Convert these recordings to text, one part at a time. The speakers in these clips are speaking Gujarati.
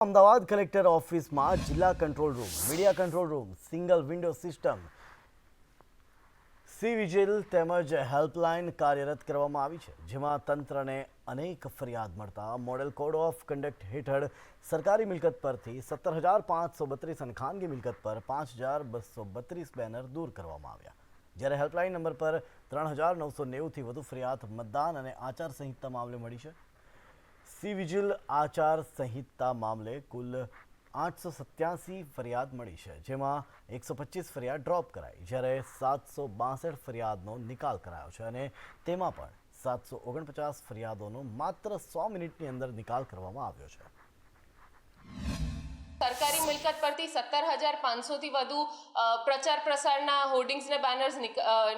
અમદાવાદ કલેક્ટર ઓફિસમાં જિલ્લા control room, media control room, single window system, C vigil તેમજ હેલ્પલાઇન કાર્યરત કરવામાં આવી છે, જેમાં તંત્રને અનેક ફરિયાદ મળતા મોડેલ કોડ ઓફ કન્ડક્ટ હેઠળ સરકારી મિલકત પરથી 17,532 અને ખાનગી મિલકત પર 5,232 બેનર દૂર કરવામાં આવ્યા, જ્યારે હેલ્પલાઇન નંબર પર 3,990થી વધુ ફરિયાદ મતદાન અને આચાર સંહિતા મામલે મળી છે। સી વિજિલ આચાર સંહિતા મામલે કુલ 887 ફરિયાદ મળી છે, જેમાં 125 ફરિયાદ ડ્રોપ કરાઈ, જ્યારે 762 ફરિયાદનો નિકાલ કરાયો છે અને તેમાં પણ 749 ફરિયાદોનો માત્ર 100 મિનિટની અંદર નિકાલ કરવામાં આવ્યો છે। સરકારી મિલકત પરથી 17,500થી વધુ પ્રચાર પ્રસારના હોર્ડિંગ્સ ને બેનર્સ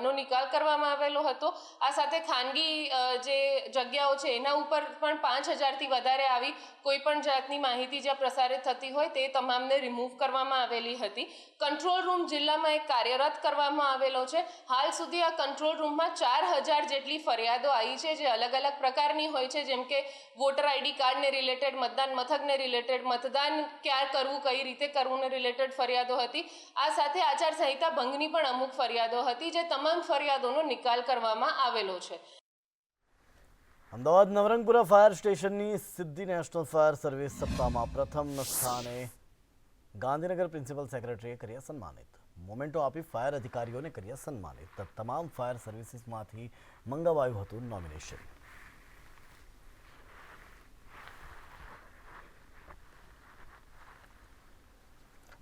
નો નિકાલ કરવામાં આવેલો હતો। આ સાથે ખાનગી જે જગ્યાઓ છે એના ઉપર પણ 5,000થી વધારે આવી કોઈ પણ જાતની માહિતી જ્યાં પ્રસારિત થતી હોય તે તમામને રિમૂવ કરવામાં આવેલી હતી। કંટ્રોલ રૂમ જિલ્લામાં એક કાર્યરત કરવામાં આવેલો છે। હાલ સુધી આ કંટ્રોલ રૂમમાં 4,000 જેટલી ફરિયાદો આવી છે, જે અલગ અલગ પ્રકારની હોય છે, જેમ કે વોટર આઈડી કાર્ડને રિલેટેડ, મતદાન મથકને રિલેટેડ, મતદાન ક્યાં કરવું, કઈ રીતે કરવું ને રિલેટેડ ફરિયાદો હતી। આ સાથે આચાર સંહિતા ભંગની પણ અમુક ફરિયાદો હતી, જે તમામ ફરિયાદોનો નિકાલ કરવામાં આવેલો છે। અમદાવાદ નવરંગપુરા ફાયર સ્ટેશનની સિદ્ધિ નેશનલ ફાયર સર્વિસ સપ્તાહમાં પ્રથમ સ્થાને ગાંધીનગર પ્રિન્સિપલ સેક્રેટરીએ કર્યા સન્માનિત। મોમેન્ટો આપી ફાયર અધિકારીઓને કર્યા સન્માનિત। તમામ ફાયર સર્વિસીસમાંથી મંગાવાયું હતું નોમિનેશન।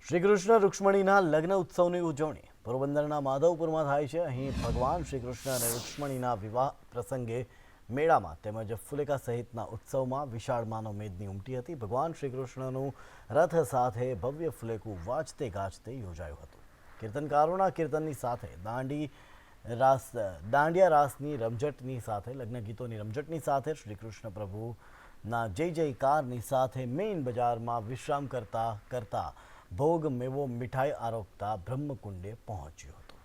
શ્રી કૃષ્ણ રૂક્ષ્મણીના લગ્ન ઉત્સવની ઉજવણી પોરબંદરના માધવપુરમાં થાય છે। અહીં ભગવાન શ્રી કૃષ્ણ અને રૂક્ષ્મણીના વિવાહ પ્રસંગે મેળામાં તેમજ ફુલેકા સહિતના ઉત્સવમાં વિશાળ માનવ મેદની ઉમટી હતી। ભગવાન શ્રી કૃષ્ણનું રથ સાથે ભવ્ય ફુલેકું વાજતે ગાજતે યોજાયું હતું। કીર્તનકારોના કીર્તનની સાથે દાંડિયા રાસની રમઝટની સાથે લગ્ન ગીતોની રમઝટની સાથે શ્રી કૃષ્ણ પ્રભુના જય જયકારની સાથે મેઇન બજારમાં વિશ્રામ કરતા ભોગ મેવો મીઠાઈ આરોગતા બ્રહ્મકુંડે પહોંચ્યું હતું।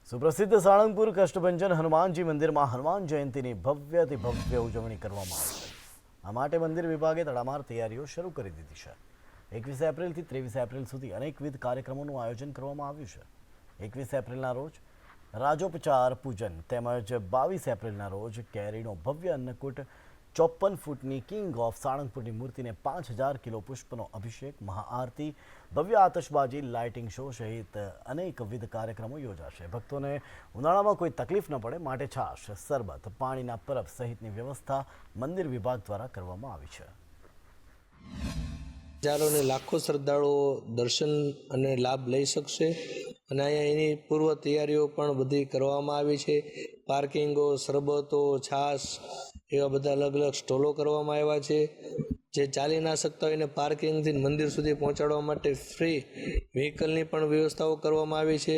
સુપ્રસિદ્ધ સાળંગપુર કષ્ટભંજન હનુમાનજી મંદિરમાં હનુમાન જયંતીની ભવ્યથી ભવ્ય ઉજવણી કરવામાં આવી છે। આ માટે મંદિર વિભાગે તડામાર તૈયારીઓ શરૂ કરી દીધી છે। 21 એપ્રિલથી 23 એપ્રિલ સુધી અનેકવિધ કાર્યક્રમોનું આયોજન કરવામાં આવ્યું છે। 21 એપ્રિલના રોજ રાજોપચાર પૂજન તેમજ 22 એપ્રિલના રોજ કેરીનો ભવ્ય અન્નકૂટ, 54 ફૂટની કિંગ ઓફ સાળંગપુરની મૂર્તિને 5,000 કિલો પુષ્પનો અભિષેક, મહાઆરતી, ભવ્ય આતશબાજી, લાઇટિંગ શો સહિત અનેકવિધ કાર્યક્રમો યોજાશે। ભક્તોને ઉનાળામાં કોઈ તકલીફ ન પડે માટે છાશ, શરબત, પાણીના પરબ સહિતની વ્યવસ્થા મંદિર વિભાગ દ્વારા કરવામાં આવી છે। હજારો ને લાખો શ્રદ્ધાળુઓ દર્શન અને લાભ લઈ શકશે અને અહીંયા એની પૂર્વ તૈયારીઓ પણ બધી કરવામાં આવી છે। પાર્કિંગો, શરબતો, છાશ એવા બધા અલગ અલગ સ્ટોલો કરવામાં આવ્યા છે। જે ચાલી ના શકતા હોય એને પાર્કિંગથી મંદિર સુધી પહોંચાડવા માટે ફ્રી વ્હીકલની પણ વ્યવસ્થાઓ કરવામાં આવી છે।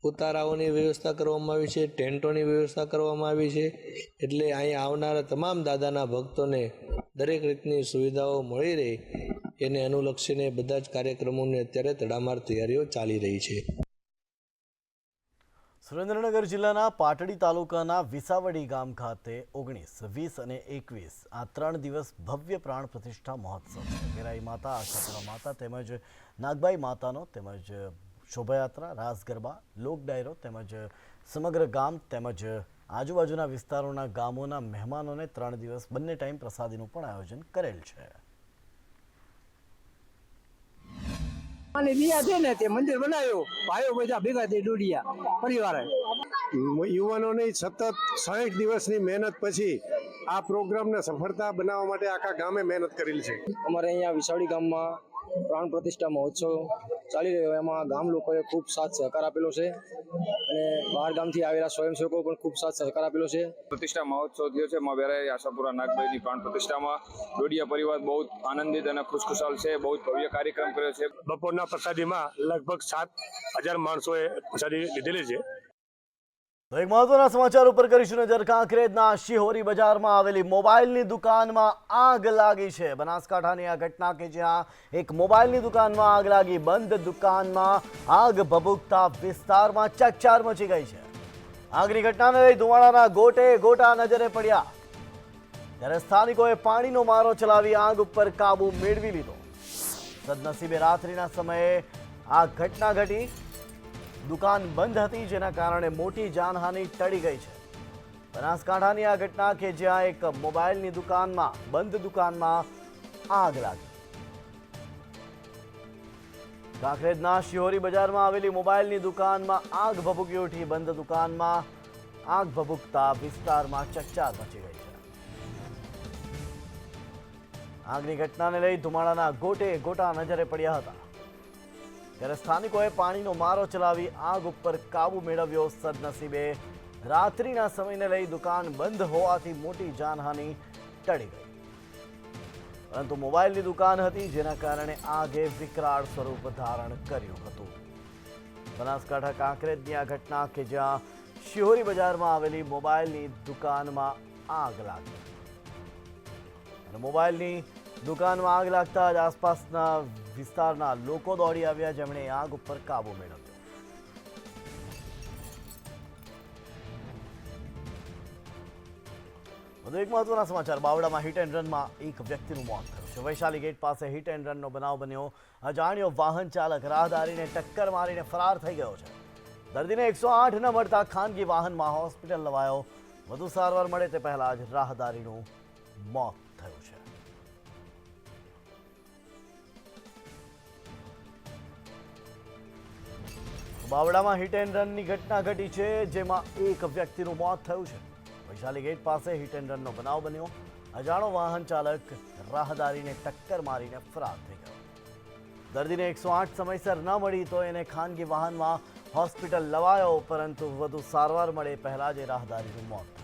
ઉતારાઓની વ્યવસ્થા કરવામાં આવી છે, ટેન્ટોની વ્યવસ્થા કરવામાં આવી છે, એટલે અહીંયા આવનારા તમામ દાદાના ભક્તોને દરેક રીતની સુવિધાઓ મળી રહે એને અનુલક્ષીને બધા જ કાર્યક્રમોની અત્યારે તડામાર તૈયારીઓ ચાલી રહી છે। સુરેન્દ્રનગર જિલ્લાના પાટડી તાલુકાના વિસાવડી ગામ ખાતે 19, 20 અને 21 આ 3 દિવસ ભવ્ય પ્રાણ પ્રતિષ્ઠા મહોત્સવ છે। ગેરાઈ માતા, આશાપુરા માતા તેમજ નાગબાઈ માતાનો તેમજ શોભાયાત્રા, રાસ ગરબા, લોક ડાયરો તેમજ સમગ્ર ગામ તેમજ આજુબાજુના વિસ્તારોના ગામોના મહેમાનોને 3 દિવસ બંને ટાઈમ પ્રસાદીનું પણ આયોજન કરેલ છે। અને દિયા છે ને તે મંદિર બનાવ્યું, ભાઈઓ બધા ભેગા થઈ દોડ્યા પરિવારે। યુવાનોની સતત 60 દિવસની મહેનત પછી આ પ્રોગ્રામને સફળતા બનાવવા માટે આખા ગામે મહેનત કરેલી છે। અમારે અહીંયા વિસાવડી ગામમાં પ્રાણ પ્રતિષ્ઠા મહોત્સવ ચાલી રહ્યો, એમાં ગામ લોકોએ ખૂબ સાથ સહકાર આપેલો છે અને બહાર ગામથી આવેલા સ્વયંસેવકો પણ ખૂબ સાથ સહકાર આપેલો છે। પ્રતિષ્ઠા મહોત્સવ થયો છે। માં વેરાઈ આશાપુરા નાગબાઈની પ્રાણ પ્રતિષ્ઠામાં દોડિયા પરિવાર બહુ આનંદિત અને ખુશખુશાલ છે। બહુ ભવ્ય કાર્યક્રમ કર્યો છે। બપોરના પ્રસાદીમાં લગભગ 7,000 માણસોએ પ્રસાદી લીધેલી છે। તો એક મહત્વના સમાચાર ઉપર કરીશું નજર। કાંકરેજના શિહોરી બજારમાં આવેલી મોબાઈલની દુકાનમાં આગ લાગી છે। બનાસકાંઠાની આ ઘટના કે જ્યાં એક મોબાઈલની દુકાનમાં આગ લાગી, બંધ દુકાનમાં આગ ભભૂકતા વિસ્તારમાં ચકચાર મચી ગઈ છે। આગની ઘટનાને લઈ ધુમાડાના ગોટે ગોટા નજરે પડ્યા। ત્યારે સ્થાનિકોએ પાણીનો મારો ચલાવી આગ ઉપર કાબુ મેળવી લીધો. સદનસીબે રાત્રિના સમયે આ ઘટના ઘટી. દુકાન બંધ હતી, જેના કારણે મોટી જાનહાનિ ટળી ગઈ છે. બનાસકાંઠાની આ ઘટના કે જ્યાં એક મોબાઈલની દુકાનમાં બંધ દુકાનમાં આગ લાગી. કાંકરેજના શિહોરી બજારમાં આવેલી મોબાઈલની દુકાનમાં આગ ભભૂકી ઉઠી. બંધ દુકાનમાં આગ ભભૂકતા વિસ્તારમાં ચકચાર મચી ગઈ છે. આગની ઘટનાને લઈ ધુમાડાના ગોટે ગોટા નજરે પડ્યા હતા. ત્યારે સ્થાનિકોએ પાણીનો મારો ચલાવી આગ ઉપર કાબુ મેળવ્યો. સદનસીબે રાત્રિના સમયને લઈ દુકાન બંધ હોવાથી મોટી જાનહાનિ ટળી ગઈ, પરંતુ મોબાઈલની દુકાન હતી, જેના કારણે આગે વિકરાળ સ્વરૂપ ધારણ કર્યું હતું. બનાસકાંઠા કાંકરેજની આ ઘટના કે જ્યાં શિહોરી બજારમાં આવેલી મોબાઈલની દુકાનમાં આગ લાગી અને મોબાઈલની દુકાનમાં આગ લાગતા જ આસપાસના વિસ્તારના લોકો દોડી આવ્યા, જેમણે આગ ઉપર કાબુ મેળવ્યો. વધુ એક મહત્વના સમાચાર. બાવળામાં હિટ એન્ડ રનમાં એક વ્યક્તિનું મોત થયું છે. વૈશાલી ગેટ પાસે હિટ એન્ડ રનનો બનાવ બન્યો. અજાણ્યો વાહન ચાલક રાહદારીને ટક્કર મારીને ફરાર થઈ ગયો છે. દર્દીને 108 ન મળતા ખાનગી વાહનમાં હોસ્પિટલ લવાયો. વધુ સારવાર મળે તે પહેલા જ રાહદારીનું મોત થયું છે. બાવળામાં હિટ એન્ડ રનની ઘટના ઘટી છે, જેમાં એક વ્યક્તિનું મોત થયું છે. વૈશાલી ગેટ પાસે હિટ એન્ડ રનનો બનાવ બન્યો. અજાણો વાહન ચાલક રાહદારીને ટક્કર મારીને ફરાર થઈ ગયો. દર્દીને 108 સમયસર ન મળી તો એને ખાનગી વાહનમાં હોસ્પિટલ લવાયો, પરંતુ વધુ સારવાર મળે પહેલા જ રાહદારીનું મોત થયું.